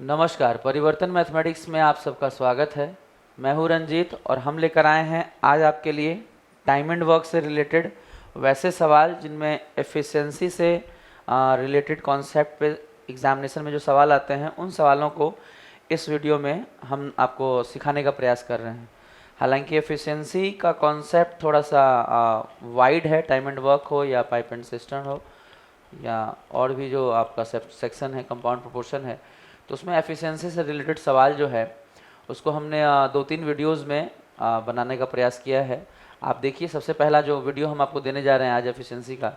नमस्कार, परिवर्तन मैथमेटिक्स में आप सबका स्वागत है। मैं हूं रंजीत और हम लेकर आए हैं आज आपके लिए टाइम एंड वर्क से रिलेटेड वैसे सवाल जिनमें एफिशिएंसी से रिलेटेड कॉन्सेप्ट पे एग्जामिनेशन में जो सवाल आते हैं उन सवालों को इस वीडियो में हम आपको सिखाने का प्रयास कर रहे हैं। हालांकि एफिशिएंसी का कॉन्सेप्ट थोड़ा सा वाइड है, टाइम एंड वर्क हो या पाइप एंड सिस्टम हो या और भी जो आपका सेक्शन है, कंपाउंड प्रोपोर्शन है, तो उसमें एफिशिएंसी से रिलेटेड सवाल जो है उसको हमने 2-3 वीडियोस में बनाने का प्रयास किया है। आप देखिए, सबसे पहला जो वीडियो हम आपको देने जा रहे हैं आज एफिशिएंसी का,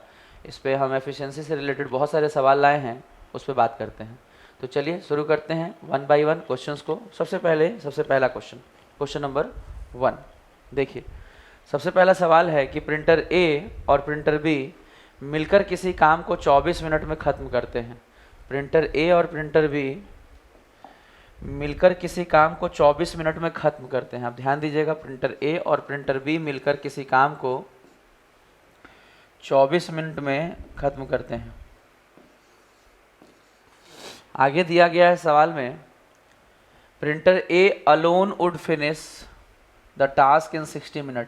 इस पर हम एफिशिएंसी से रिलेटेड बहुत सारे सवाल लाए हैं, उस पर बात करते हैं। तो चलिए शुरू करते हैं वन बाय वन क्वेश्चंस को। सबसे पहला क्वेश्चन नंबर 1 देखिए। सबसे पहला सवाल है कि प्रिंटर ए और प्रिंटर बी मिलकर किसी काम को 24 मिनट में ख़त्म करते हैं। प्रिंटर ए और प्रिंटर बी मिलकर किसी काम को 24 मिनट में ख़त्म करते हैं। आप ध्यान दीजिएगा, प्रिंटर ए और प्रिंटर बी मिलकर किसी काम को 24 मिनट में ख़त्म करते हैं। आगे दिया गया है सवाल में, printer A alone would finish the task in 60 minute.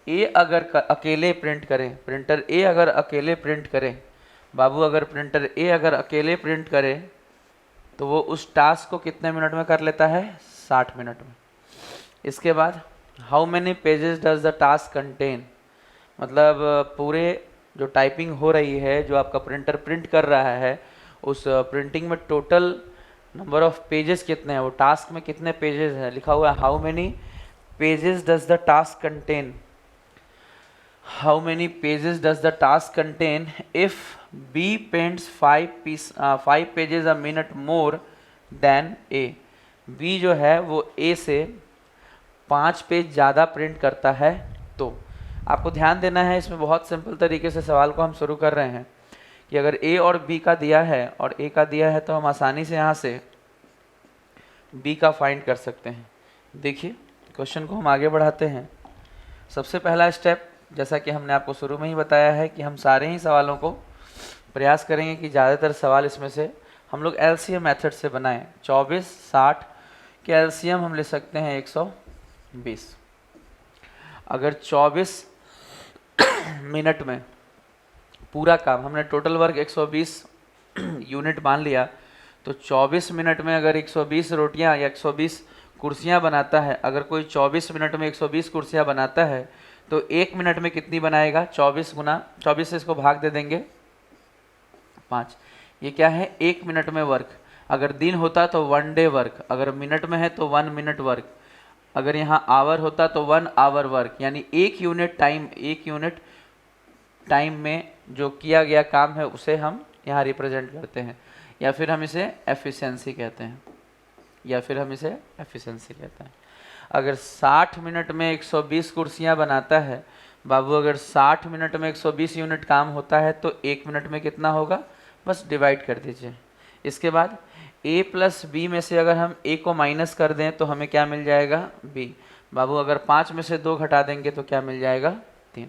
ए अगर अकेले प्रिंट करें, प्रिंटर ए अगर अकेले प्रिंट करें, बाबू अगर प्रिंटर ए अगर अकेले प्रिंट करे तो वो उस टास्क को कितने मिनट में कर लेता है? 60 मिनट में। इसके बाद how many pages does the task contain, मतलब पूरे जो टाइपिंग हो रही है, जो आपका प्रिंटर प्रिंट कर रहा है, उस प्रिंटिंग में टोटल नंबर ऑफ पेजेस कितने हैं, वो टास्क में कितने पेजेस हैं, लिखा हुआ है how many pages does the task contain. How many pages does the task contain if B paints 5 pages a minute more than A। B जो है वो A से 5 पेज ज़्यादा प्रिंट करता है। तो आपको ध्यान देना है, इसमें बहुत सिंपल तरीके से सवाल को हम शुरू कर रहे हैं कि अगर A और B का दिया है और A का दिया है तो हम आसानी से यहाँ से B का फाइंड कर सकते हैं। देखिए, क्वेश्चन को हम आगे बढ़ाते हैं। सबसे पहला स्टेप, जैसा कि हमने आपको शुरू में ही बताया है कि हम सारे ही सवालों को प्रयास करेंगे कि ज़्यादातर सवाल इसमें से हम लोग एलसीएम मेथड से बनाएं। 24, 60 के एलसीएम हम ले सकते हैं 120। अगर 24 मिनट में पूरा काम, हमने टोटल वर्क 120 यूनिट मान लिया, तो 24 मिनट में अगर 120 रोटियां या 120 कुर्सियां बनाता है, अगर कोई 24 मिनट में 120 कुर्सियां बनाता है तो 1 मिनट में कितनी बनाएगा? 24 गुना 24 से इसको भाग दे देंगे 5। ये क्या है? 1 मिनट में वर्क। अगर दिन होता तो 1 डे वर्क, अगर मिनट में है तो 1 मिनट वर्क, अगर यहाँ आवर होता तो 1 आवर वर्क, यानी 1 यूनिट टाइम में जो किया गया काम है उसे हम यहाँ रिप्रेजेंट करते हैं, या फिर हम इसे एफिशिएंसी कहते हैं, अगर 60 मिनट में 120 कुर्सियाँ बनाता है बाबू, अगर 60 मिनट में 120 यूनिट काम होता है तो 1 मिनट में कितना होगा? बस डिवाइड कर दीजिए। इसके बाद A प्लस B में से अगर हम A को माइनस कर दें तो हमें क्या मिल जाएगा? B। बाबू अगर 5 में से 2 घटा देंगे तो क्या मिल जाएगा? 3।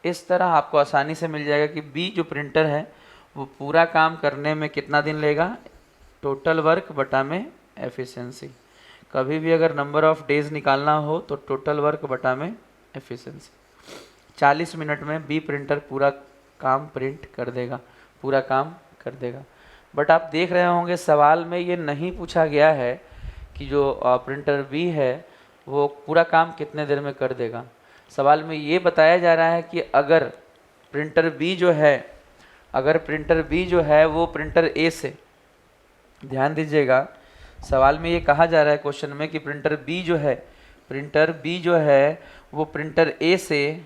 इस तरह आपको आसानी से मिल जाएगा कि B जो प्रिंटर है वो पूरा काम करने में कितना दिन लेगा? टोटल वर्क बटा में एफिशिएंसी। कभी भी अगर नंबर ऑफ डेज निकालना हो तो टोटल वर्क बटा में एफिशिएंसी। 40 मिनट में बी प्रिंटर पूरा काम प्रिंट कर देगा, पूरा काम कर देगा। बट आप देख रहे होंगे सवाल में ये नहीं पूछा गया है कि जो प्रिंटर बी है वो पूरा काम कितने देर में कर देगा। सवाल में ये बताया जा रहा है कि अगर प्रिंटर बी जो है वो प्रिंटर ए से, ध्यान दीजिएगा, सवाल में ये कहा जा रहा है क्वेश्चन में कि प्रिंटर बी जो है वो प्रिंटर ए से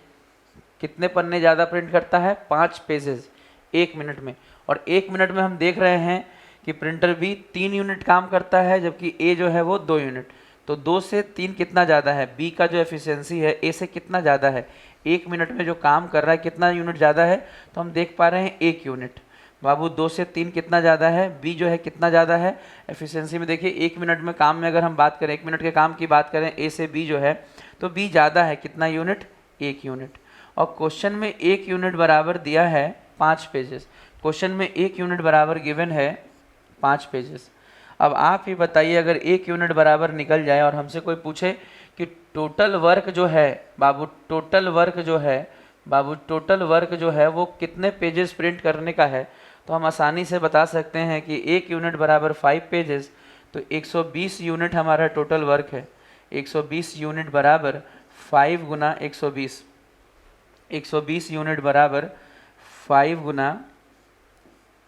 कितने पन्ने ज़्यादा प्रिंट करता है? 5 पेजेस 1 मिनट में। और 1 मिनट में हम देख रहे हैं कि प्रिंटर बी 3 यूनिट काम करता है जबकि ए जो है वो 2 यूनिट। तो 2 से 3 कितना ज़्यादा है? बी का जो एफिशिएंसी है ए से कितना ज़्यादा है? 1 मिनट में जो काम कर रहा है कितना यूनिट ज़्यादा है? तो हम देख पा रहे हैं 1 यूनिट। बाबू 2 से 3 कितना ज़्यादा है? बी जो है कितना ज़्यादा है एफिशिएंसी में? देखिए 1 मिनट में काम में अगर हम बात करें, 1 मिनट के काम की बात करें ए से बी जो है, तो बी ज़्यादा है, कितना यूनिट? 1 यूनिट। और क्वेश्चन में 1 यूनिट बराबर दिया है 5 पेजेस। क्वेश्चन में 1 यूनिट बराबर गिवन है 5 पेजेस। अब आप ही बताइए, अगर 1 यूनिट बराबर निकल जाए और हमसे कोई पूछे कि टोटल वर्क जो है बाबू, टोटल वर्क जो है बाबू, टोटल वर्क जो है वो कितने पेजेस प्रिंट करने का है, तो हम आसानी से बता सकते हैं कि 1 यूनिट बराबर 5 पेजेस, तो 120 यूनिट हमारा टोटल वर्क है। 120 यूनिट बराबर 5 गुना 120, 120 यूनिट बराबर 5 गुना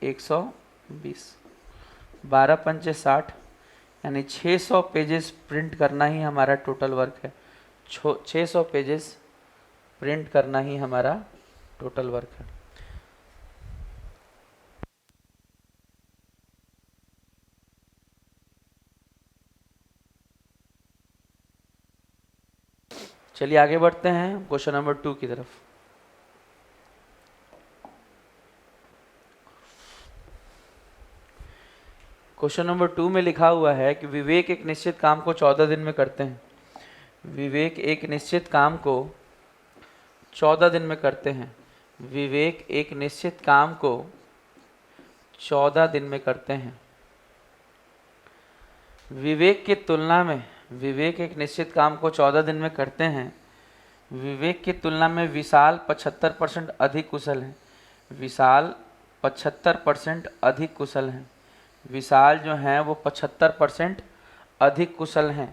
120, 12 पंचे 60, यानी 600 पेजेस प्रिंट करना ही हमारा टोटल वर्क है। 600 पेजेस प्रिंट करना ही हमारा टोटल वर्क है। चलिए आगे बढ़ते हैं क्वेश्चन नंबर 2 की तरफ। क्वेश्चन नंबर 2 में लिखा हुआ है कि विवेक एक निश्चित काम को 14 दिन में करते हैं। विवेक एक निश्चित काम को 14 दिन में करते हैं। विवेक एक निश्चित काम को 14 दिन में करते हैं। विवेक की तुलना में, विवेक एक निश्चित काम को 14 दिन में करते हैं। विवेक की तुलना में विशाल 75% अधिक कुशल है। विशाल 75% अधिक कुशल हैं। विशाल जो हैं वो 75% अधिक कुशल हैं।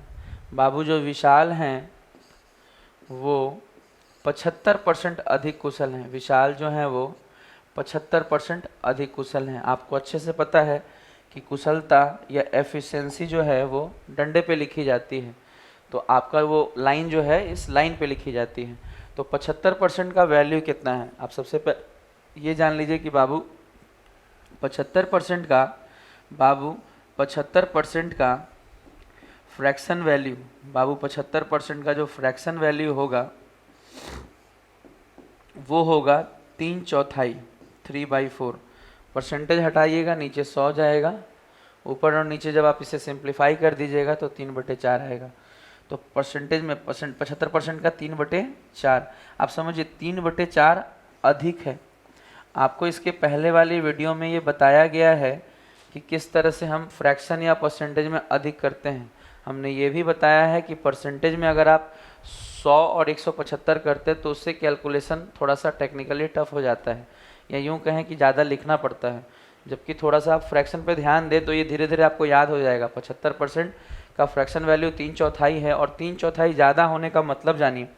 बाबू जो विशाल हैं वो 75% अधिक कुशल हैं। विशाल जो हैं वो 75% अधिक कुशल हैं। आपको अच्छे से पता है कि कुशलता या एफिशिएंसी जो है वो डंडे पे लिखी जाती है, तो आपका वो लाइन जो है इस लाइन पे लिखी जाती है। तो 75% का वैल्यू कितना है, आप सबसे पहले ये जान लीजिए कि बाबू 75% का, बाबू 75% का फ्रैक्शन वैल्यू, बाबू 75% का जो फ्रैक्शन वैल्यू होगा वो होगा 3/4, 3/4। परसेंटेज हटाइएगा, नीचे 100 जाएगा, ऊपर और नीचे जब आप इसे सिंप्लीफाई कर दीजिएगा तो 3/4 आएगा। तो परसेंटेज में 75% का 3/4, आप समझिए 3/4 अधिक है। आपको इसके पहले वाली वीडियो में ये बताया गया है कि किस तरह से हम फ्रैक्शन या परसेंटेज में अधिक करते हैं। हमने ये भी बताया है कि परसेंटेज में अगर आप 100 और 175 करते तो उससे कैलकुलेशन थोड़ा सा टेक्निकली टफ हो जाता है, या यूँ कहें कि ज़्यादा लिखना पड़ता है। जबकि थोड़ा सा आप फ्रैक्शन पे ध्यान दें तो ये धीरे धीरे आपको याद हो जाएगा। 75% का फ्रैक्शन वैल्यू 3/4 है, और 3/4 ज़्यादा होने का मतलब जानिए,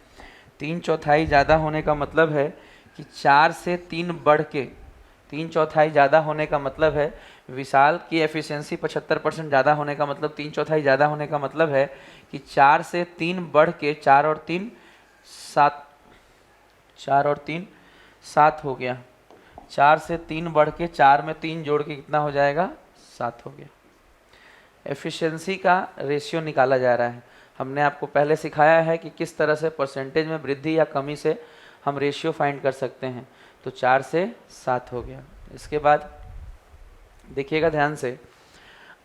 3/4 ज़्यादा होने का मतलब है कि 4 से 3 बढ़ के, 3/4 ज़्यादा होने का मतलब है विशाल की एफिशिएंसी 75% ज़्यादा होने का मतलब, 3/4 ज़्यादा होने का मतलब है कि 4 से 3 बढ़ के 4 और 3 7, 4 और 3 7 हो गया। 4 से 3 बढ़ के 4 में 3 जोड़ के कितना हो जाएगा, 7 हो गया। एफिशिएंसी का रेशियो निकाला जा रहा है। हमने आपको पहले सिखाया है कि किस तरह से परसेंटेज में वृद्धि या कमी से हम रेशियो फाइंड कर सकते हैं। तो 4 से 7 हो गया। इसके बाद देखिएगा ध्यान से,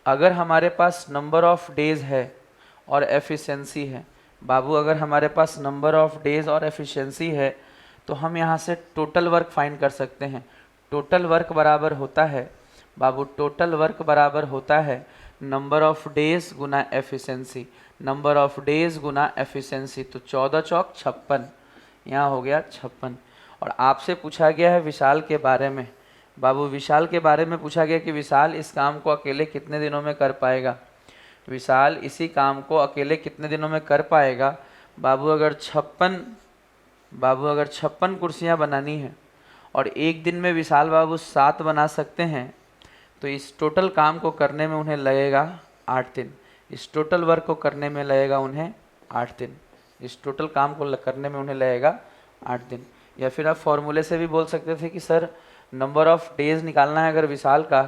अगर हमारे पास नंबर ऑफ डेज है और एफिशिएंसी है, बाबू अगर हमारे पास नंबर ऑफ डेज और एफिशिएंसी है तो हम यहाँ से टोटल वर्क फाइंड कर सकते हैं। टोटल वर्क बराबर होता है बाबू, टोटल वर्क बराबर होता है नंबर ऑफ डेज गुना एफिशिएंसी, नंबर ऑफ डेज गुना एफिशिएंसी। तो 14 चौक 56, यहाँ हो गया 56। और आपसे पूछा गया है विशाल के बारे में। बाबू विशाल के बारे में पूछा गया कि विशाल इस काम को अकेले कितने दिनों में कर पाएगा। विशाल इसी काम को अकेले कितने दिनों में कर पाएगा। बाबू अगर 56 कुर्सियाँ बनानी है और एक दिन में विशाल बाबू 7 बना सकते हैं, तो इस टोटल काम को करने में उन्हें लगेगा 8 दिन। इस टोटल वर्क को करने में लगेगा उन्हें 8 दिन। इस टोटल काम को करने में उन्हें लगेगा 8 दिन। या फिर आप फॉर्मूले से भी बोल सकते थे कि सर नंबर ऑफ डेज निकालना है अगर विशाल का,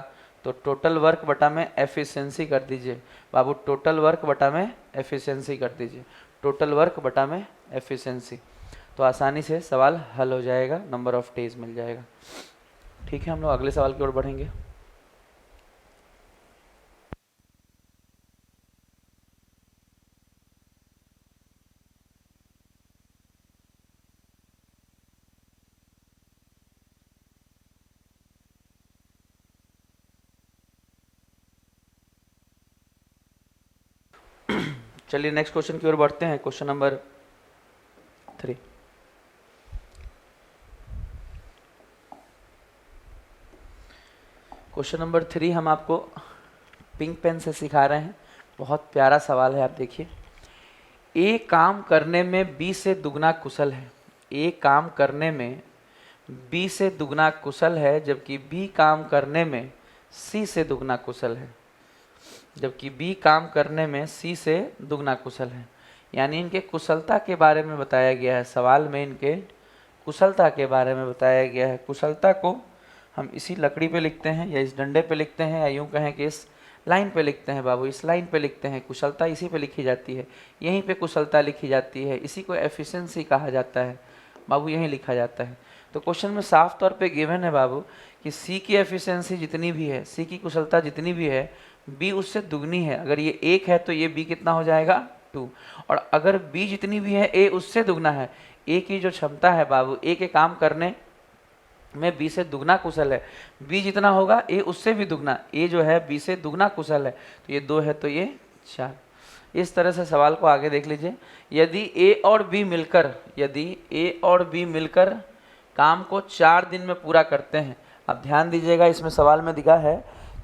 तो टोटल वर्क बटा में एफिशिएंसी कर दीजिए। बाबू टोटल वर्क बटा में एफिशिएंसी कर दीजिए, टोटल वर्क बटा में एफिशिएंसी। तो आसानी से सवाल हल हो जाएगा, नंबर ऑफ डेज मिल जाएगा। ठीक है, हम लोग अगले सवाल की ओर बढ़ेंगे। चलिए नेक्स्ट क्वेश्चन की ओर बढ़ते हैं। Question number 3। क्वेश्चन नंबर 3 हम आपको पिंक पेन से सिखा रहे हैं। बहुत प्यारा सवाल है, आप देखिए। ए काम करने में बी से दुगना कुशल है। ए काम करने में बी से दुगना कुशल है, जबकि बी काम करने में सी से दुगना कुशल है। जबकि बी काम करने में सी से दुगना कुशल है। यानी इनके कुशलता के बारे में बताया गया है। सवाल में इनके कुशलता के बारे में बताया गया है। कुशलता को हम इसी लकड़ी पे लिखते हैं, या इस डंडे पे लिखते हैं, या यूँ कहें कि इस लाइन पे लिखते हैं। बाबू, इस लाइन पे लिखते हैं। कुशलता इसी पे लिखी जाती है, यहीं पे कुशलता लिखी जाती है। इसी को एफिशिएंसी कहा जाता है बाबू, यहीं लिखा जाता है। तो क्वेश्चन में साफ तौर पे गिवन है बाबू कि सी की एफिशिएंसी जितनी भी है, सी की कुशलता जितनी भी है, बी उससे दुगनी है। अगर ये 1 है तो ये बी कितना हो जाएगा, 2। और अगर बी जितनी भी है, ए उससे दुगना है। ए की जो क्षमता है बाबू, ए के काम करने में बी से दुगना कुशल है। बी जितना होगा ए उससे भी दुगना, ए जो है बी से दुगना कुशल है। तो ये 2 है तो ये 4। इस तरह से सवाल को आगे देख लीजिए। यदि ए और बी मिलकर काम को 4 दिन में पूरा करते हैं। अब ध्यान दीजिएगा, इसमें सवाल में दिखा है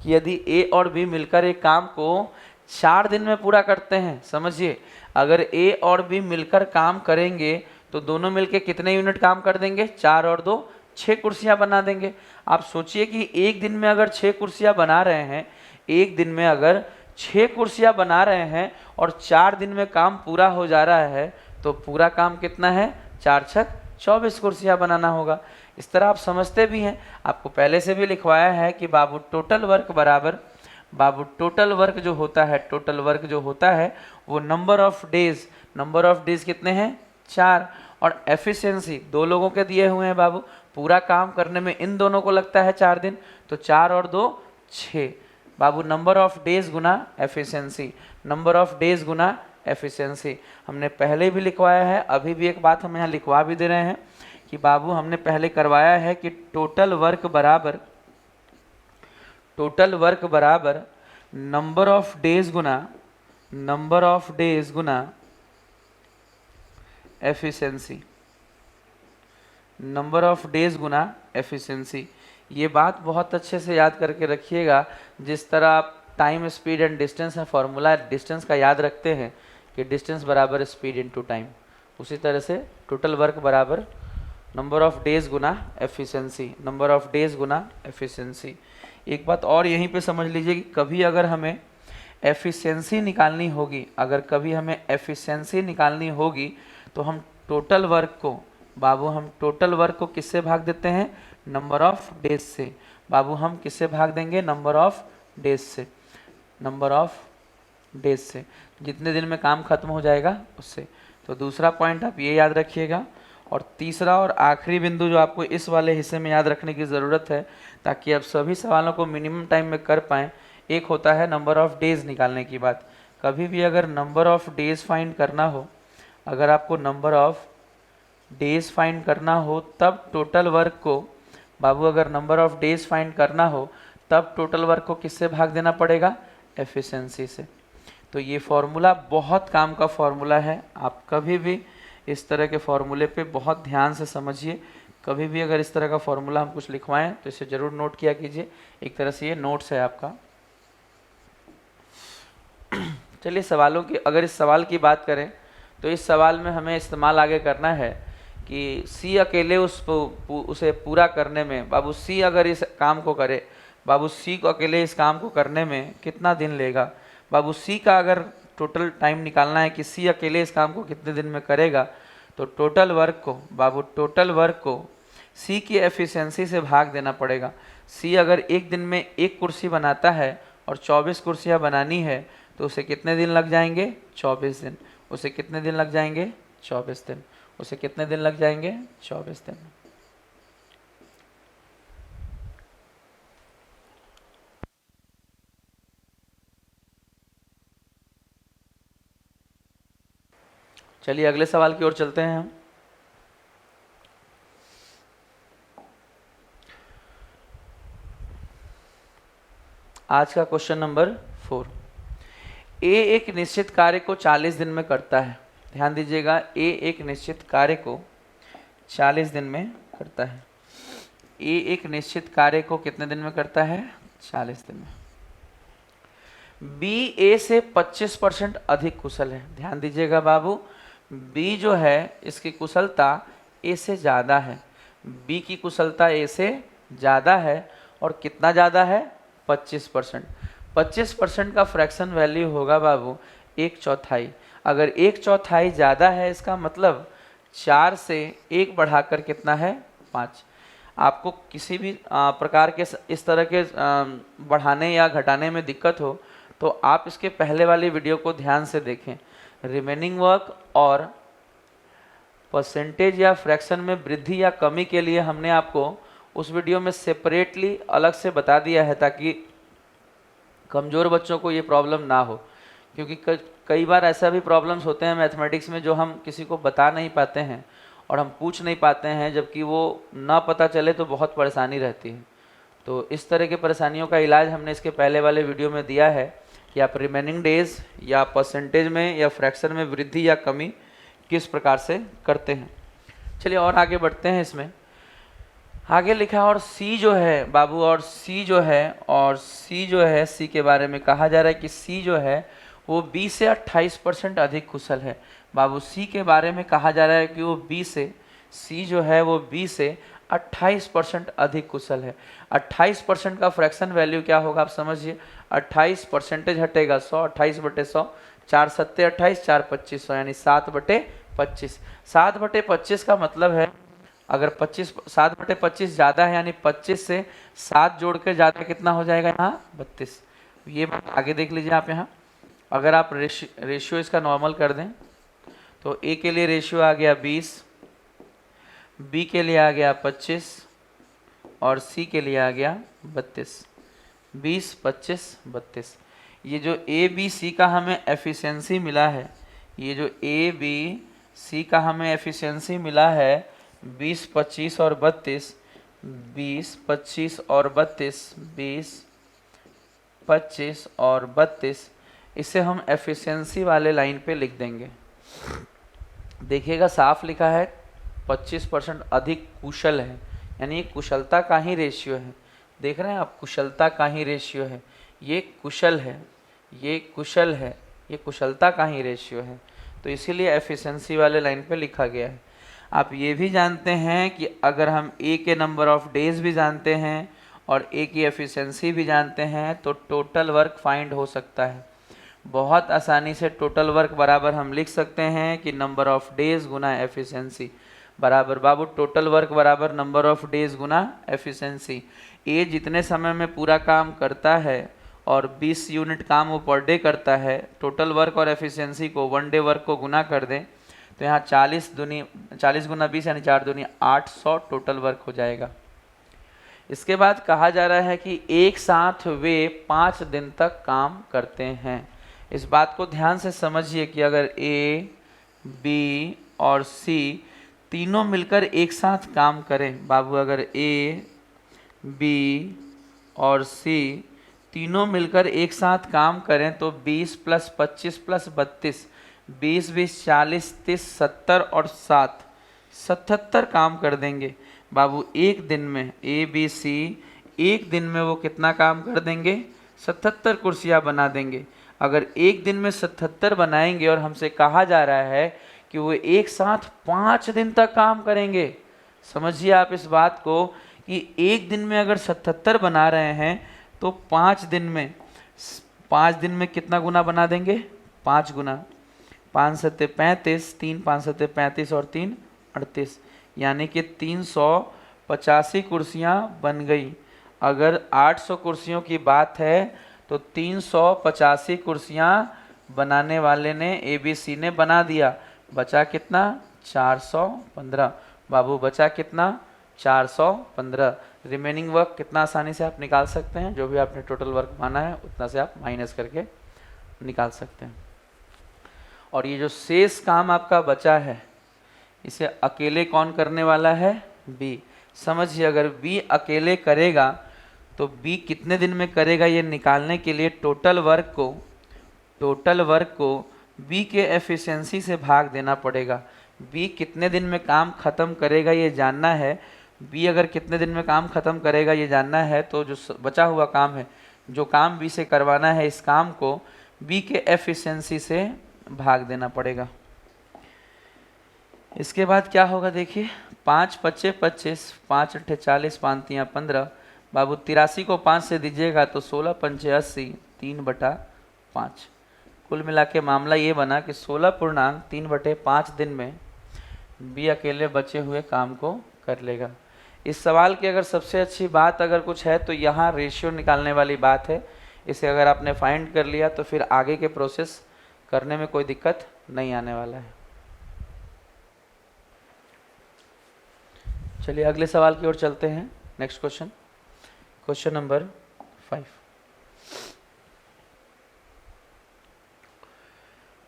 कि यदि ए और बी मिलकर एक काम को 4 दिन में पूरा करते हैं। समझिए, अगर ए और बी मिलकर काम करेंगे तो दोनों मिलकर कितने यूनिट काम कर देंगे, 4 और 2 6 कुर्सियां बना देंगे। आप सोचिए कि एक दिन में अगर 6 कुर्सियां बना रहे हैं, एक दिन में अगर 6 कुर्सियां बना रहे हैं और 4 दिन में काम पूरा हो जा रहा है, तो पूरा काम कितना है, 4 छक 24 कुर्सियां बनाना होगा। इस तरह आप समझते भी हैं। आपको पहले से भी लिखवाया है कि बाबू टोटल वर्क बराबर, बाबू टोटल वर्क जो होता है वो नंबर ऑफ डेज कितने हैं, 4। और एफिशिएंसी 2 लोगों के दिए हुए हैं बाबू। पूरा काम करने में इन दोनों को लगता है 4 दिन, तो 4 और 2 6। बाबू नंबर ऑफ डेज गुना एफिशिएंसी, नंबर ऑफ डेज गुना एफिशिएंसी हमने पहले भी लिखवाया है। अभी भी एक बात हम यहाँ लिखवा भी दे रहे हैं कि बाबू हमने पहले करवाया है कि टोटल वर्क बराबर नंबर ऑफ डेज गुना एफिशिएंसी, नंबर ऑफ डेज गुना एफिशिएंसी। ये बात बहुत अच्छे से याद करके रखिएगा। जिस तरह आप टाइम, स्पीड एंड डिस्टेंस है फॉर्मूला डिस्टेंस का याद रखते हैं कि डिस्टेंस बराबर स्पीड इनटू टाइम, उसी तरह से टोटल वर्क बराबर नंबर ऑफ डेज गुना एफिशिएंसी, एक बात और यहीं पे समझ लीजिए कि कभी अगर हमें एफिशिएंसी निकालनी होगी तो हम टोटल वर्क को किससे भाग देते हैं, नंबर ऑफ डेज से। बाबू हम किससे भाग देंगे, नंबर ऑफ डेज से, जितने दिन में काम खत्म हो जाएगा उससे। तो दूसरा पॉइंट आप ये याद रखिएगा। और तीसरा और आखिरी बिंदु जो आपको इस वाले हिस्से में याद रखने की ज़रूरत है, ताकि आप सभी सवालों को मिनिमम टाइम में कर पाएँ, एक होता है नंबर ऑफ डेज निकालने की बात। कभी भी अगर नंबर ऑफ डेज फाइंड करना हो, अगर आपको नंबर ऑफ डेज फाइंड करना हो, तब टोटल वर्क को बाबू, अगर नंबर ऑफ डेज फाइंड करना हो तब टोटल वर्क को किससे भाग देना पड़ेगा, एफिशिएंसी से। तो ये फॉर्मूला बहुत काम का फॉर्मूला है। आप कभी भी इस तरह के फॉर्मूले पे बहुत ध्यान से समझिए। कभी भी अगर इस तरह का फॉर्मूला हम कुछ लिखवाएं तो इसे ज़रूर नोट किया कीजिए। एक तरह से ये नोट्स है आपका। चलिए सवालों की, अगर इस सवाल की बात करें तो इस सवाल में हमें इस्तेमाल आगे करना है कि सी अकेले उसे पूरा करने में, बाबू सी अगर इस काम को करे, बाबू सी को अकेले इस काम को करने में कितना दिन लेगा। बाबू सी का अगर टोटल टाइम निकालना है कि सी अकेले इस काम को कितने दिन में करेगा, तो टोटल वर्क को सी की एफिशिएंसी से भाग देना पड़ेगा। सी अगर एक दिन में 1 कुर्सी बनाता है और 24 कुर्सियाँ बनानी है, तो उसे कितने दिन लग जाएंगे, 24 दिन। उसे कितने दिन लग जाएंगे, 24 दिन। उसे कितने दिन लग जाएंगे, 24 दिन। चलिए अगले सवाल की ओर चलते हैं हम। आज का क्वेश्चन नंबर 4। ए एक निश्चित कार्य को 40 दिन में करता है। ध्यान दीजिएगा, ए एक निश्चित कार्य को 40 दिन में करता है। ए एक निश्चित कार्य को कितने दिन में करता है? 40 दिन में। बी ए से 25% अधिक कुशल है। ध्यान दीजिएगा बाबू, बी जो है इसकी कुशलता ए से ज़्यादा है। बी की कुशलता ए से ज़्यादा है और कितना ज़्यादा है? 25%। 25% का फ्रैक्शन वैल्यू होगा बाबू 1/4। अगर 1/4 ज़्यादा है, इसका मतलब 4 से 1 बढ़ाकर कितना है? 5। आपको किसी भी प्रकार के इस तरह के बढ़ाने या घटाने में दिक्कत हो तो आप इसके पहले वाली वीडियो को ध्यान से देखें। रिमेनिंग वर्क और परसेंटेज या फ्रैक्शन में वृद्धि या कमी के लिए हमने आपको उस वीडियो में सेपरेटली अलग से बता दिया है, ताकि कमज़ोर बच्चों को ये प्रॉब्लम ना हो। क्योंकि कई बार ऐसा भी प्रॉब्लम्स होते हैं मैथमेटिक्स में जो हम किसी को बता नहीं पाते हैं और हम पूछ नहीं पाते हैं, जबकि वो ना पता चले तो बहुत परेशानी रहती है। तो इस तरह की परेशानियों का इलाज हमने इसके पहले वाले वीडियो में दिया है कि आप रिमेनिंग डेज या परसेंटेज में या फ्रैक्शन में वृद्धि या कमी किस प्रकार से करते हैं। चलिए और आगे बढ़ते हैं। इसमें आगे लिखा और सी जो है बाबू, और सी जो है सी के बारे में कहा जा रहा है कि सी जो है वो बी से 28% अधिक कुशल है। बाबू सी के बारे में कहा जा रहा है कि वो सी जो है वो बी से 28% अधिक कुशल है। 28% का फ्रैक्शन वैल्यू क्या होगा आप समझिए। 28 परसेंटेज हटेगा 100, 28/100, 4 7 28, 4 25 100 यानी 7/25। 7/25 का मतलब है अगर 7/25 ज़्यादा है यानी 25 से 7 जोड़ के ज़्यादा कितना हो जाएगा यहाँ? 32। ये बात आगे देख लीजिए आप यहाँ। अगर आप रेशियो इसका नॉर्मल कर दें तो ए के लिए रेशियो आ गया 20, बी के लिए आ गया 25 और सी के लिए आ गया 32। 20, 25, 32। ये जो ए बी सी का हमें एफिशिएंसी मिला है, ये जो ए बी सी का हमें एफिशिएंसी मिला है 20, 25 और 32, 20, 25 और 32, 20, 25 और 32, इसे हम एफिशिएंसी वाले लाइन पे लिख देंगे। देखिएगा साफ लिखा है 25% अधिक कुशल है, यानी ये कुशलता का ही रेशियो है। देख रहे हैं आप, कुशलता का ही रेशियो है। ये कुशल है, ये कुशल है, ये कुशलता का ही रेशियो है, तो इसीलिए एफिशिएंसी वाले लाइन पे लिखा गया है। आप ये भी जानते हैं कि अगर हम ए के नंबर ऑफ डेज भी जानते हैं और ए की एफिशिएंसी भी जानते हैं तो टोटल वर्क फाइंड हो सकता है। बहुत आसानी से टोटल वर्क बराबर हम लिख सकते हैं कि नंबर ऑफ डेज गुना एफिशिएंसी बराबर बाबू टोटल वर्क बराबर नंबर ऑफ डेज गुना एफिशिएंसी। ए जितने समय में पूरा काम करता है और 20 यूनिट काम वो पर डे करता है, टोटल वर्क और एफिशिएंसी को 1 डे वर्क को गुना कर दें तो यहाँ 40 गुना 20 यानी 4 दूनी 800 टोटल वर्क हो जाएगा। इसके बाद कहा जा रहा है कि एक साथ वे 5 दिन तक काम करते हैं। इस बात को ध्यान से समझिए कि अगर ए, बी और सी तीनों मिलकर एक साथ काम करें बाबू, अगर ए, बी और सी तीनों मिलकर एक साथ काम करें तो 20 + 25 + 32, 20, 20, 40, 30, 70 और 7, 77 काम कर देंगे बाबू एक दिन में। ए बी सी एक दिन में वो कितना काम कर देंगे? 77 कुर्सियाँ बना देंगे। अगर एक दिन में 77 बनाएंगे और हमसे कहा जा रहा है कि वो एक साथ 5 दिन तक काम करेंगे, समझिए आप इस बात को कि एक दिन में अगर 77 बना रहे हैं तो 5 दिन में कितना गुना बना देंगे? 5 गुना। 5 7 35, 3 5 7 35 और 3 38, यानी कि 385 कुर्सियाँ बन गई। अगर 800 कुर्सियों की बात है तो 385 कुर्सियाँ बनाने वाले ने ABC ने बना दिया। बचा कितना? 415 बाबू, बचा कितना? 415। रिमेनिंग वर्क कितना आसानी से आप निकाल सकते हैं, जो भी आपने टोटल वर्क माना है उतना से आप माइनस करके निकाल सकते हैं। और ये जो शेष काम आपका बचा है इसे अकेले कौन करने वाला है? बी। समझिए अगर बी अकेले करेगा तो बी कितने दिन में करेगा, ये निकालने के लिए टोटल वर्क को टोटल वर्क को बी के एफिशिएंसी से भाग देना पड़ेगा। बी कितने दिन में काम खत्म करेगा ये जानना है। बी अगर कितने दिन में काम खत्म करेगा ये जानना है, तो जो बचा हुआ काम है, जो काम बी से करवाना है, इस काम को बी के एफिशिएंसी से भाग देना पड़ेगा। इसके बाद क्या होगा देखिए, 5 पच्चे 25, 5 अट्ठे 40, 5 तियाँ 15। बाबू 83 को 5 से दीजिएगा तो 16 पंचे 80, 3/5। कुल मिला के मामला ये बना कि 16.3/5 दिन में बी अकेले बचे हुए काम को कर लेगा। इस सवाल की अगर सबसे अच्छी बात अगर कुछ है तो यहाँ रेशियो निकालने वाली बात है। इसे अगर आपने फाइंड कर लिया तो फिर आगे के प्रोसेस करने में कोई दिक्कत नहीं आने वाला है। चलिए अगले सवाल की ओर चलते हैं। Next question, question number 5।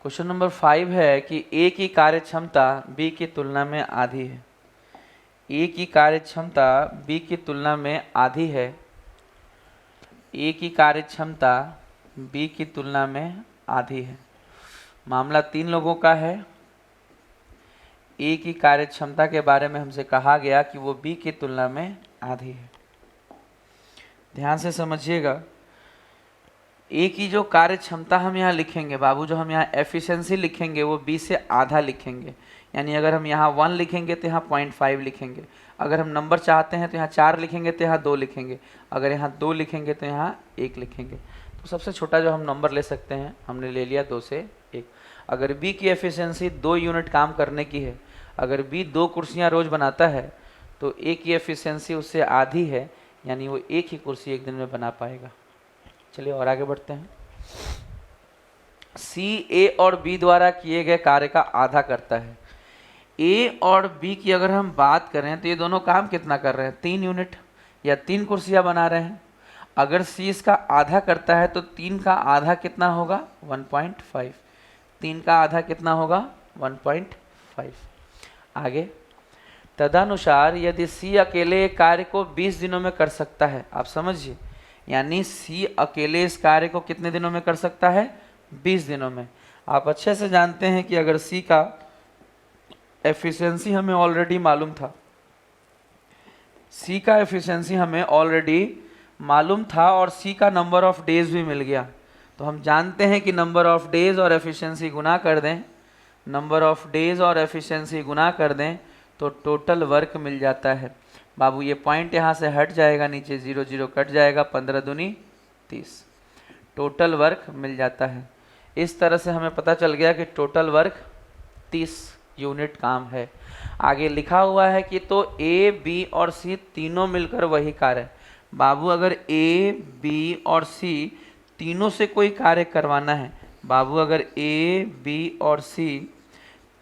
Question number 5 है कि ए की कार्य क्षमता बी की तुलना में आधी है। ए की कार्य क्षमता बी की तुलना में आधी है। ए की कार्य क्षमता बी की तुलना में आधी है। मामला 3 लोगों का है। ए की कार्य क्षमता के बारे में हमसे कहा गया कि वो बी की तुलना में आधी है। ध्यान से समझिएगा, ए की जो कार्य क्षमता हम यहाँ लिखेंगे बाबू, जो हम यहाँ एफिशिएंसी लिखेंगे वो बी से आधा लिखेंगे। यानी अगर हम यहाँ 1 लिखेंगे तो यहाँ 0.5 लिखेंगे। अगर हम नंबर चाहते हैं तो यहाँ 4 लिखेंगे तो यहाँ 2 लिखेंगे। अगर यहाँ 2 लिखेंगे तो यहाँ 1 लिखेंगे। तो सबसे छोटा जो हम नंबर ले सकते हैं हमने ले लिया 2 से 1। अगर बी की एफिशिएंसी 2 यूनिट काम करने की है, अगर बी 2 कुर्सियाँ रोज बनाता है तो ए की एफिशिएंसी उससे आधी है, यानी वो 1 ही कुर्सी एक दिन में बना पाएगा। चलिए और आगे बढ़ते हैं। सी ए और बी द्वारा किए गए कार्य का आधा करता है। ए और बी की अगर हम बात करें तो ये दोनों काम कितना कर रहे हैं, 3 यूनिट या 3 कुर्सियां बना रहे हैं। अगर सी इसका आधा करता है तो 3 का आधा कितना होगा, 1.5। 3 का आधा कितना होगा, 1.5। आगे, तदनुसार यदि सी अकेले एक कार्य को 20 दिनों में कर सकता है, आप समझिए, यानी सी अकेले इस कार्य को कितने दिनों में कर सकता है, 20 दिनों में। आप अच्छे से जानते हैं कि अगर सी का एफिशिएंसी हमें ऑलरेडी मालूम था, सी का एफिशिएंसी हमें ऑलरेडी मालूम था और सी का नंबर ऑफ डेज भी मिल गया, तो हम जानते हैं कि नंबर ऑफ डेज और एफिशिएंसी गुना कर दें, नंबर ऑफ डेज और एफिशिएंसी गुना कर दें तो टोटल वर्क मिल जाता है। बाबू ये पॉइंट यहाँ से हट जाएगा, नीचे 0 0 कट जाएगा, 15 दूनी 30, टोटल वर्क मिल जाता है। इस तरह से हमें पता चल गया कि टोटल वर्क 30 यूनिट काम है। आगे लिखा हुआ है कि तो ए बी और सी तीनों मिलकर वही कार्य। बाबू अगर ए बी और सी तीनों से कोई कार्य करवाना है, बाबू अगर ए बी और सी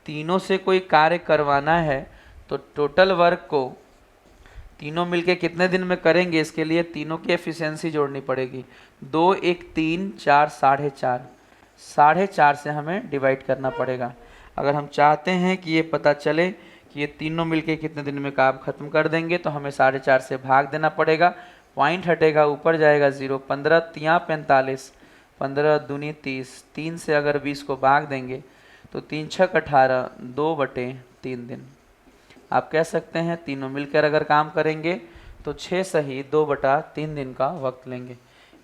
तीनों से कोई कार्य करवाना है तो टोटल वर्क को तीनों मिलके कितने दिन में करेंगे, इसके लिए तीनों की एफिशिएंसी जोड़नी पड़ेगी। 2 1 3 4 4.5, 4.5 से हमें डिवाइड करना पड़ेगा। अगर हम चाहते हैं कि ये पता चले कि ये तीनों मिलके कितने दिन में काम खत्म कर देंगे तो हमें 4.5 से भाग देना पड़ेगा। पॉइंट हटेगा, ऊपर जाएगा 0, 15 तियाँ 45, 15 दूनी 30, 3 से अगर 20 को भाग देंगे तो 3 6 18, 2/3 दिन। आप कह सकते हैं तीनों मिलकर अगर काम करेंगे तो 6 सही 2/3 दिन का वक्त लेंगे।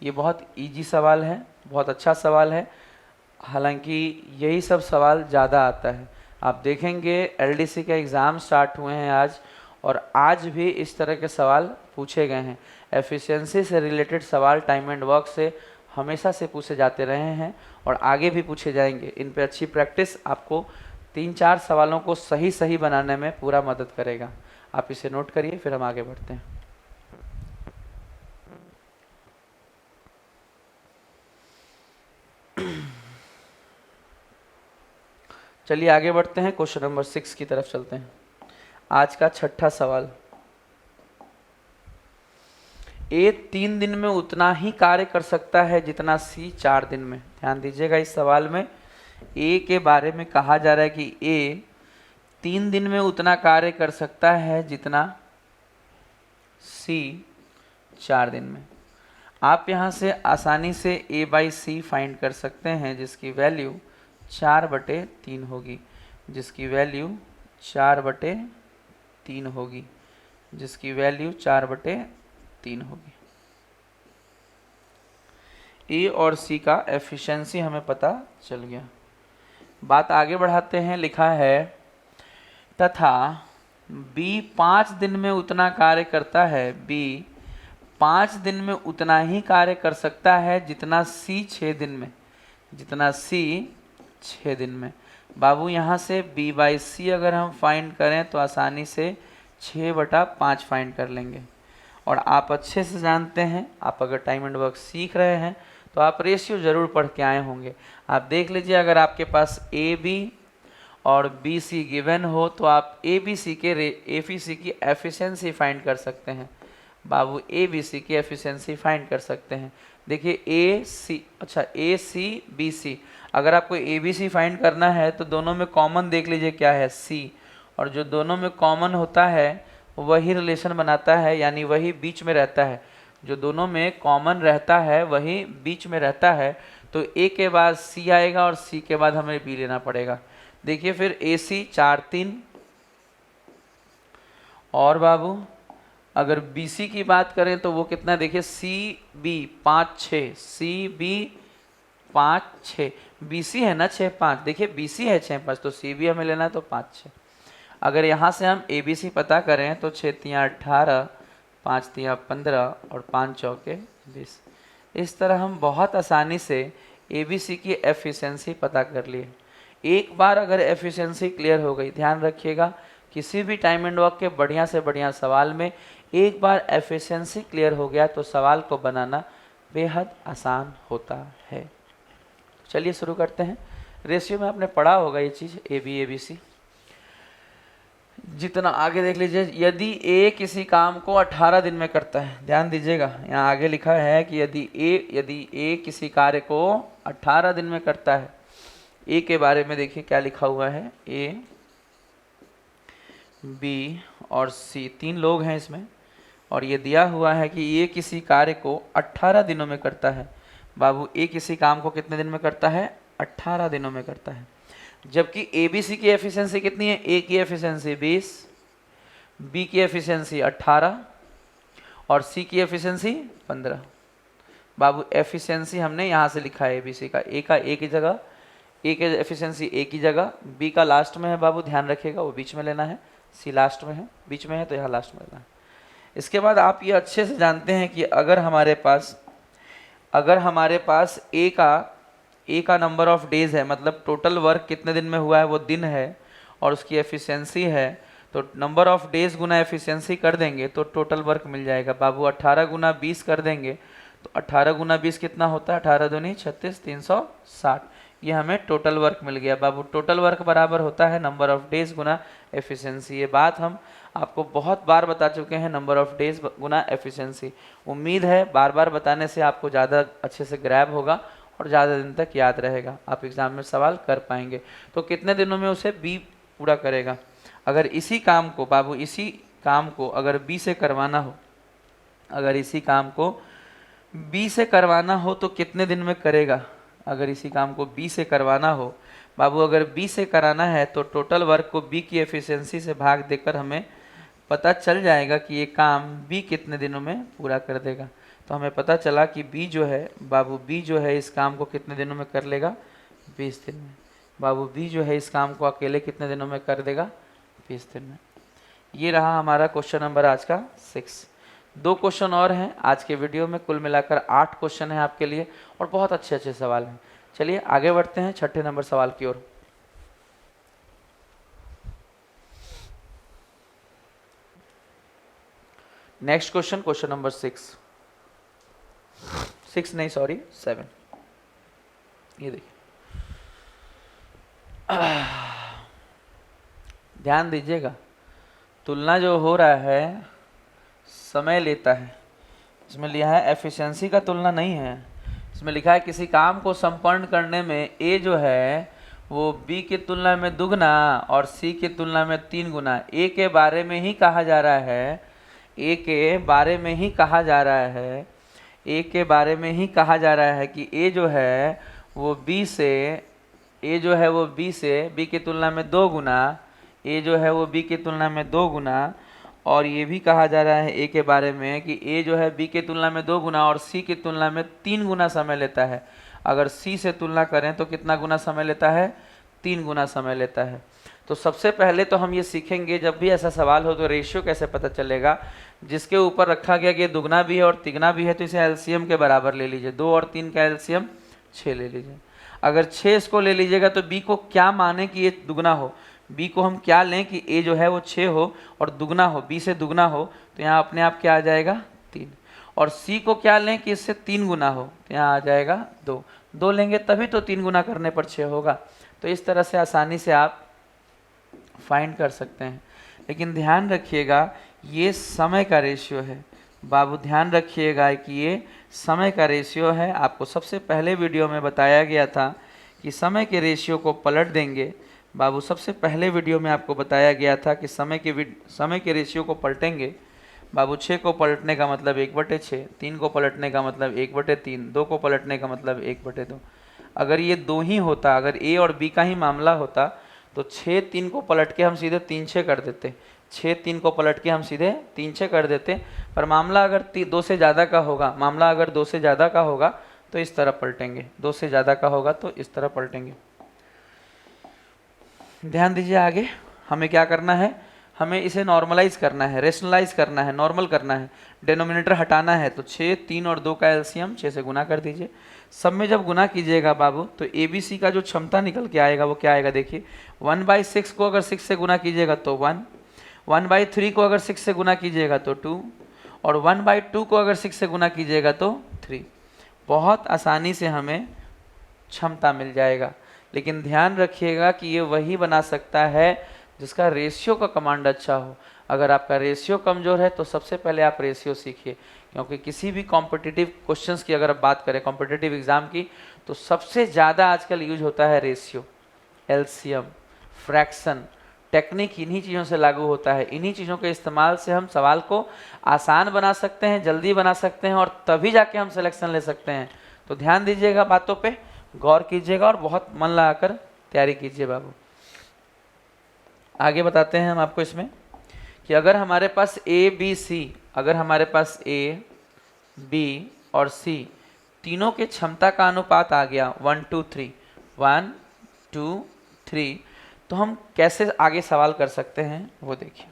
ये बहुत इजी सवाल है, बहुत अच्छा सवाल है। हालांकि यही सब सवाल ज़्यादा आता है। आप देखेंगे एलडीसी के एग्ज़ाम स्टार्ट हुए हैं आज, और आज भी इस तरह के सवाल पूछे गए हैं। एफिशिएंसी से रिलेटेड सवाल टाइम एंड वर्क से हमेशा से पूछे जाते रहे हैं और आगे भी पूछे जाएंगे। इन पे अच्छी प्रैक्टिस आपको 3-4 सवालों को सही सही बनाने में पूरा मदद करेगा। आप इसे नोट करिए, फिर हम आगे बढ़ते हैं। चलिए आगे बढ़ते हैं, क्वेश्चन नंबर 6 की तरफ चलते हैं। आज का छठा सवाल, ए 3 दिन में उतना ही कार्य कर सकता है जितना सी 4 दिन में। ध्यान दीजिएगा, इस सवाल में ए के बारे में कहा जा रहा है कि ए 3 दिन में उतना कार्य कर सकता है जितना सी 4 दिन में। आप यहाँ से आसानी से a/c फाइंड कर सकते हैं, जिसकी वैल्यू 4/3 होगी, जिसकी वैल्यू 4/3 होगी, जिसकी वैल्यू 4/3 होगी। ए और सी का एफिशिएंसी हमें पता चल गया। बात आगे बढ़ाते हैं। लिखा है तथा बी 5 दिन में उतना कार्य करता है, बी 5 दिन में उतना ही कार्य कर सकता है जितना सी 6 दिन में, जितना सी 6 दिन में। बाबू यहाँ से b/c अगर हम फाइंड करें तो आसानी से 6/5 फाइंड कर लेंगे। और आप अच्छे से जानते हैं, आप अगर टाइम एंड वर्क सीख रहे हैं तो आप रेशियो ज़रूर पढ़ के आए होंगे। आप देख लीजिए, अगर आपके पास ए बी और बी सी गिवन हो तो आप ए बी सी की एफिशिएंसी फाइंड कर सकते हैं। बाबू ए बी सी की एफिशिएंसी फाइंड कर सकते हैं। देखिए ए सी बी सी, अगर आपको ए बी सी फाइंड करना है तो दोनों में कॉमन देख लीजिए क्या है, सी। और जो दोनों में कॉमन होता है वही रिलेशन बनाता है, यानी वही बीच में रहता है। जो दोनों में कॉमन रहता है वही बीच में रहता है। तो ए के बाद सी आएगा और सी के बाद हमें बी लेना पड़ेगा। देखिए फिर ए सी 4/3 और बाबू अगर बी सी की बात करें तो वो कितना, देखिए C B 5/6, C B 5/6, B C है ना 6/5, देखिए बी सी है 6/5 तो सी बी हमें लेना है तो 5/6। अगर यहाँ से हम ए बी सी पता करें तो 6×3 18, 5×3 15 और 5×4 20। इस तरह हम बहुत आसानी से ए बी सी की एफिशिएंसी पता कर लिए। एक बार अगर एफिशिएंसी क्लियर हो गई, ध्यान रखिएगा किसी भी टाइम एंड वर्क के बढ़िया से बढ़िया सवाल में एक बार एफिशिएंसी क्लियर हो गया तो सवाल को बनाना बेहद आसान होता है। चलिए शुरू करते हैं। रेशियो में आपने पढ़ा होगा ये चीज़, ए बी सी। जितना आगे देख लीजिए, यदि ए किसी काम को 18 दिन में करता है, ध्यान दीजिएगा यहाँ आगे लिखा है कि यदि ए किसी कार्य को 18 दिन में करता है। ए के बारे में देखिए क्या लिखा हुआ है, ए बी और सी 3 लोग हैं इसमें, और ये दिया हुआ है कि ये किसी कार्य को 18 दिनों में करता है। बाबू ए किसी काम को कितने दिन में करता है, 18 दिनों में करता है। जबकि ए बी सी की एफिशिएंसी कितनी है, ए की एफिशिएंसी 20, बी की एफिशिएंसी 18 और सी की एफिशिएंसी 15। बाबू एफिशिएंसी हमने यहाँ से लिखा है ए बी सी का, ए का ए की जगह, ए के एफिशिएंसी ए की जगह, बी का लास्ट में है बाबू ध्यान रखिएगा वो बीच में लेना है, सी लास्ट में है, बीच में है तो यहाँ लास्ट में लेना है। इसके बाद आप ये अच्छे से जानते हैं कि अगर हमारे पास ए का नंबर ऑफ डेज है, मतलब टोटल वर्क कितने दिन में हुआ है वो दिन है, और उसकी एफिशिएंसी है, तो नंबर ऑफ डेज गुना एफिशिएंसी कर देंगे तो टोटल वर्क मिल जाएगा। बाबू 18 गुना 20 कर देंगे तो 18 गुना 20 कितना होता है, 18 दूनी 36, 360, ये हमें टोटल वर्क मिल गया। बाबू टोटल वर्क बराबर होता है नंबर ऑफ डेज गुना एफिशिएंसी। ये बात हम आपको बहुत बार बता चुके हैं, नंबर ऑफ डेज गुना एफिशिएंसी। उम्मीद है बार बार बताने से आपको ज़्यादा अच्छे से ग्रैब होगा और ज़्यादा दिन तक याद रहेगा, आप एग्जाम में सवाल कर पाएंगे। तो कितने दिनों में उसे बी पूरा करेगा। अगर इसी काम को बाबू इसी काम को अगर बी से करवाना हो, अगर इसी काम को बी से करवाना हो तो कितने दिन में करेगा। अगर इसी काम को बी से करवाना हो बाबू, अगर बी से कराना है तो टोटल वर्क को बी की एफिशिएंसी से भाग देकर हमें पता चल जाएगा कि ये काम बी कितने दिनों में पूरा कर देगा। तो हमें पता चला कि बी जो है बाबू, बी जो है इस काम को कितने दिनों में कर लेगा, 20 दिन में। बाबू बी जो है इस काम को अकेले कितने दिनों में कर देगा, 20 दिन में। ये रहा हमारा क्वेश्चन नंबर आज का 6। 2 क्वेश्चन और हैं आज के वीडियो में, कुल मिलाकर 8 क्वेश्चन हैं आपके लिए और बहुत अच्छे अच्छे सवाल हैं। चलिए आगे बढ़ते हैं 6ठे नंबर सवाल की ओर। नेक्स्ट क्वेश्चन, क्वेश्चन नंबर 6 नहीं सॉरी 7। ये देखिए, ध्यान दीजिएगा, तुलना जो हो रहा है समय लेता है। इसमें लिखा है एफिशिएंसी का तुलना नहीं है, इसमें लिखा है किसी काम को संपन्न करने में ए जो है वो बी की तुलना में दुगना और सी की तुलना में 3 गुना। ए के बारे में ही कहा जा रहा है, ए के बारे में ही कहा जा रहा है, ए के बारे में ही कहा जा रहा है कि ए जो है वो बी से, ए जो है वो बी से, बी की तुलना में 2 गुना, ए जो है वो बी की तुलना में 2 गुना, और ये भी कहा जा रहा है ए के बारे में कि ए जो है बी की तुलना में 2 गुना और सी की तुलना में 3 गुना समय लेता है। अगर सी से तुलना करें तो कितना गुना समय लेता है? 3 गुना समय लेता है। तो सबसे पहले तो हम ये सीखेंगे, जब भी ऐसा सवाल हो तो रेशियो कैसे पता चलेगा। जिसके ऊपर रखा गया कि दुगना भी है और तिगना भी है तो इसे एलसीएम के बराबर ले लीजिए। 2 और 3 का एलसीएम 6 ले लीजिए। अगर 6 इसको ले लीजिएगा तो बी को क्या माने कि ये दुगना हो, बी को हम क्या लें कि ए जो है वो 6 हो और दुगना हो, बी से दुगना हो, तो यहाँ अपने आप क्या आ जाएगा? 3। और सी को क्या लें कि इससे 3 गुना हो, तो यहाँ आ जाएगा 2। 2 लेंगे तभी तो 3 गुना करने पर 6 होगा। तो इस तरह से आसानी से आप फाइंड कर सकते हैं। लेकिन ध्यान रखिएगा ये समय का रेशियो है बाबू, ध्यान रखिएगा कि ये समय का रेशियो है। आपको सबसे पहले वीडियो में बताया गया था कि समय के रेशियो को पलट देंगे बाबू। सबसे पहले वीडियो में आपको बताया गया था कि समय के रेशियो को पलटेंगे बाबू। 6 को पलटने का मतलब 1/6, 3 को पलटने का मतलब 1/3, 2 को पलटने का मतलब 1/2। अगर ये 2 ही होता, अगर ए और बी का ही मामला होता तो 6 3 को पलट के हम सीधे 3 6 कर देते, 6 3 को पलट के हम सीधे 3 6 कर देते। पर मामला अगर 2 से ज़्यादा का होगा, मामला अगर 2 से ज़्यादा का होगा तो इस तरह पलटेंगे, 2 से ज़्यादा का होगा तो इस तरह पलटेंगे। ध्यान दीजिए आगे हमें क्या करना है, हमें इसे नॉर्मलाइज करना है, रेशनलाइज करना है, नॉर्मल करना है, डिनोमिनेटर हटाना है। तो 6 3 और 2 का एलसीएम 6 से गुना कर दीजिए। सब में जब गुना कीजिएगा बाबू तो एबीसी का जो क्षमता निकल के आएगा वो क्या आएगा? देखिए 1/6 को अगर 6 से गुना कीजिएगा तो 1, 1/3 को अगर 6 से गुना कीजिएगा तो 2, और 1/2 को अगर 6 से गुना कीजिएगा तो 3। बहुत आसानी से हमें क्षमता मिल जाएगा। लेकिन ध्यान रखिएगा कि ये वही बना सकता है जिसका रेशियो का कमांड अच्छा हो। अगर आपका रेशियो कमज़ोर है तो सबसे पहले आप रेशियो सीखिए, क्योंकि किसी भी कॉम्पिटिटिव क्वेश्चंस की अगर आप बात करें, कॉम्पिटिटिव एग्जाम की, तो सबसे ज़्यादा आजकल यूज होता है रेशियो, एलसीएम, फ्रैक्शन, टेक्निक इन्हीं चीज़ों से लागू होता है। इन्हीं चीज़ों के इस्तेमाल से हम सवाल को आसान बना सकते हैं, जल्दी बना सकते हैं, और तभी जाके हम सिलेक्शन ले सकते हैं। तो ध्यान दीजिएगा, बातों पे गौर कीजिएगा और बहुत मन लगाकर तैयारी कीजिए बाबू। आगे बताते हैं हम आपको इसमें कि अगर हमारे पास ए बी सी, अगर हमारे पास ए बी और सी तीनों के क्षमता का अनुपात आ गया 1 2 3, 1 2 3, तो हम कैसे आगे सवाल कर सकते हैं वो देखिए।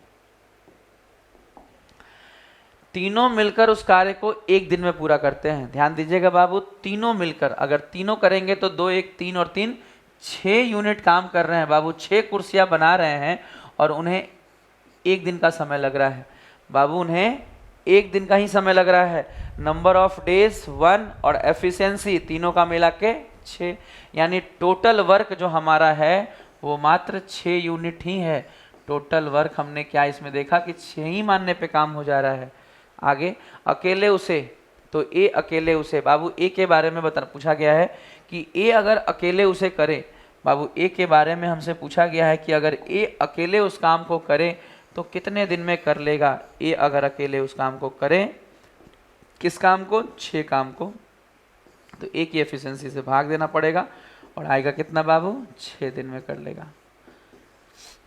तीनों मिलकर उस कार्य को एक दिन में पूरा करते हैं। ध्यान दीजिएगा बाबू, तीनों मिलकर, अगर तीनों करेंगे तो 2 1 3 और 3 6 यूनिट काम कर रहे हैं बाबू। 6 कुर्सियां बना रहे हैं और उन्हें एक दिन का समय लग रहा है बाबू, उन्हें एक दिन का ही समय लग रहा है। नंबर ऑफ डेज 1 और एफिशिएंसी तीनों का मिला के 6, यानी टोटल वर्क जो हमारा है वो मात्र 6 यूनिट ही है। टोटल वर्क हमने क्या इसमें देखा कि 6 ही मानने पे काम हो जा रहा है। आगे अकेले उसे, तो ए अकेले उसे बाबू, ए के बारे में पूछा गया है कि ए अगर अकेले उसे करे बाबू, ए के बारे में हमसे पूछा गया है कि अगर ए अकेले उस काम को करे तो कितने दिन में कर लेगा। ए अगर अकेले उस काम को करे, किस काम को? 6 काम को, तो ए की एफिशिएंसी से भाग देना पड़ेगा और आएगा कितना बाबू? 6 दिन में कर लेगा।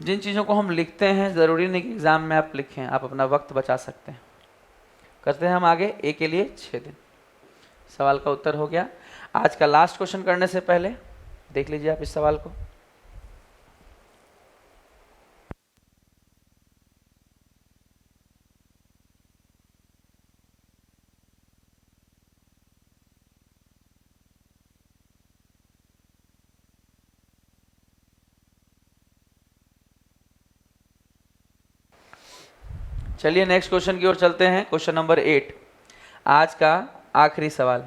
जिन चीज़ों को हम लिखते हैं ज़रूरी नहीं कि एग्ज़ाम में आप लिखें, आप अपना वक्त बचा सकते हैं। करते हैं हम आगे, ए के लिए 6 दिन। सवाल का उत्तर हो गया। आज का लास्ट क्वेश्चन करने से पहले देख लीजिए आप इस सवाल को। चलिए नेक्स्ट क्वेश्चन की ओर चलते हैं। क्वेश्चन नंबर 8, आज का आखिरी सवाल।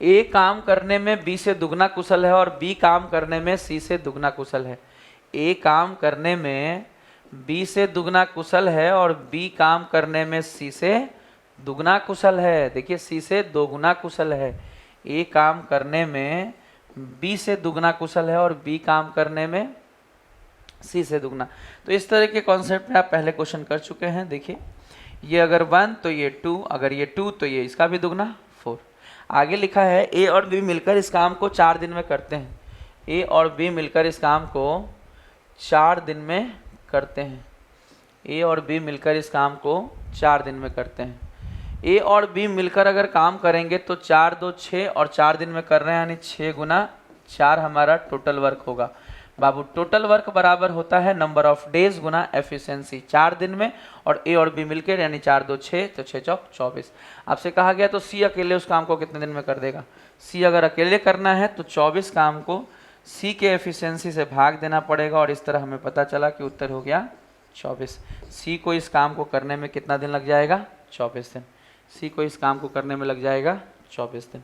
ए काम करने में बी से दुगना कुशल है और बी काम करने में सी से दुगना कुशल है। ए काम करने में बी से दुगना कुशल है और बी काम करने में सी से दुगना कुशल है। देखिए सी से दोगुना कुशल है। ए काम करने में बी से दुगना कुशल है और बी काम करने में सी से दुगना। तो इस तरह के कॉन्सेप्ट में आप पहले क्वेश्चन कर चुके हैं। देखिए ये अगर 1 तो ये 2, अगर ये 2 तो ये इसका भी दुगना आगे लिखा है ए और बी मिलकर इस काम को 4 दिन में करते हैं। ए और बी मिलकर इस काम को 4 दिन में करते हैं। ए और बी मिलकर इस काम को 4 दिन में करते हैं। ए और बी मिलकर अगर काम करेंगे तो 4 2 6 और 4 दिन में कर रहे हैं, यानी 6 गुना 4 हमारा टोटल वर्क होगा। बाबू टोटल वर्क बराबर होता है नंबर ऑफ डेज गुना एफिशिएंसी, 4 दिन में और ए और बी मिलकर, यानी 4 2 6 तो 6 चौक 24। आपसे कहा गया तो सी अकेले उस काम को कितने दिन में कर देगा। सी अगर अकेले करना है तो 24 काम को सी के एफिशिएंसी से भाग देना पड़ेगा और इस तरह हमें पता चला कि उत्तर हो गया 24। सी को इस काम को करने में कितना दिन लग जाएगा, 24 दिन। सी को इस काम को करने में लग जाएगा 24 दिन।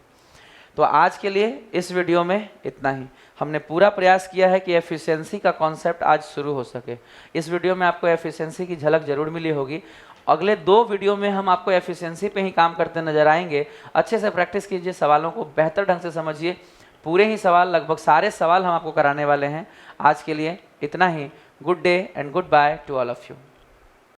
तो आज के लिए इस वीडियो में इतना ही। हमने पूरा प्रयास किया है कि एफिशिएंसी का कॉन्सेप्ट आज शुरू हो सके। इस वीडियो में आपको एफिशिएंसी की झलक जरूर मिली होगी। अगले 2 वीडियो में हम आपको एफिशिएंसी पे ही काम करते नजर आएंगे। अच्छे से प्रैक्टिस कीजिए, सवालों को बेहतर ढंग से समझिए। पूरे ही सवाल, लगभग सारे सवाल हम आपको कराने वाले हैं। आज के लिए इतना ही। Good day and goodbye to all of you.